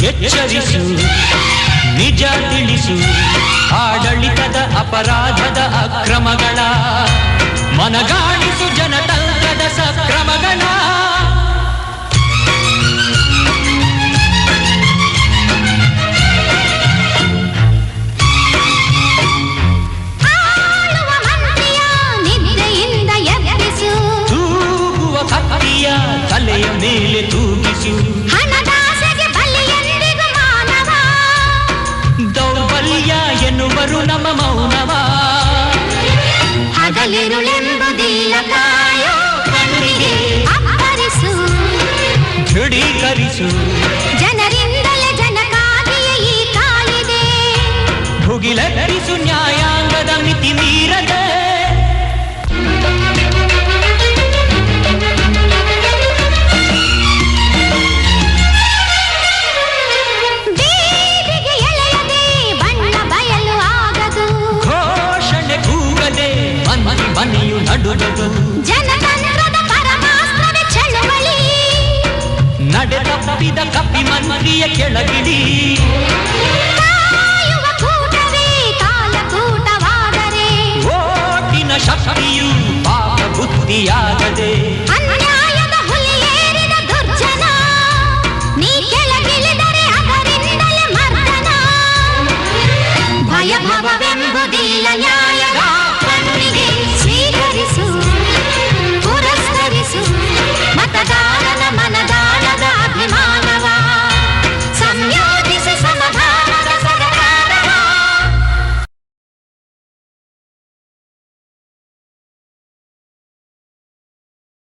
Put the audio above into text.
ಎಚ್ಚರಿಸು ನಿಜ ತಿಳಿಸು ಆಡಳಿತದ ಅಪರಾಧದ ಅಕ್ರಮಗಳ ಮನಗಾಣಿಸು ಜನತಂತ್ರದ ಸಕ್ರಮಗಳ ಆಳುವ ಮಂತ್ರಿಯ ನಿದ್ರೆಯಿಂದ ಎಬ್ಬಿಸು ತೂಗುವ ಕತ್ತಿಯ ತಲೆಯ ಮೇಲೆ ತೂಗಿಸು ಹಣದಾಸೆಗೆ ಬಲಿಯೆಂದಿಗೂ ಮಾನವ ದೌರ್ಬಲ್ಯ ಎನ್ನುವರು ನಮ್ಮ ಮೌನವ ಹಗಲಿರುಳೆಂಬುದಿಲ್ಲ ಕಾಯೋ ಕಣ್ಣಿಗೆ ಅಪ್ಪರಿಸು ದೃಢೀಕರಿಸು ಜನರಿಂದಲೇ ಜನಕ್ಕಾಗಿಯೇ ಈ ಕಾಯಿದೆ ಭುಗಿಲರಿಸು ನ್ಯಾಯಾಂಗದ ಮಿತಿ ಮೀರದೆ ಬೀದಿಗೆ ಎಳೆಯದೆ ಬಣ್ಣ ಬಯಲು ಆಗದು ಘೋಷಣೆ ಕೂಗದೆ ಮನೆ ಮನೆಯು ನಡುವುದು ಜನತಂತ್ರದ ಪರಮಾಸ್ತ್ರವೇ ಚಳುವಳಿ ನಡೆದಪ್ಪಿದ ಕಪಿ ಮಂತ್ರಿಯ ಕೆಳಗಿಡಿ ಕಾಯುವ ಕೂಟವೇ ಕಾಲಕೂಟವಾದರೆ ಓಟಿನ ಶಕ್ತಿಯು ಪಾಪ ಬುದ್ಧಿಯಾಗದೆ ಅನ್ಯಾಯದ ಹುಲಿಯೇರಿದ ದುರ್ಜನ ನೀ ಕೆಳಗಿಳಿದರೆ ಅದರಿಂದಲೇ ಮರ್ದನ ಭಯ ಭವವೆಂಬುದಿಲ್ಲ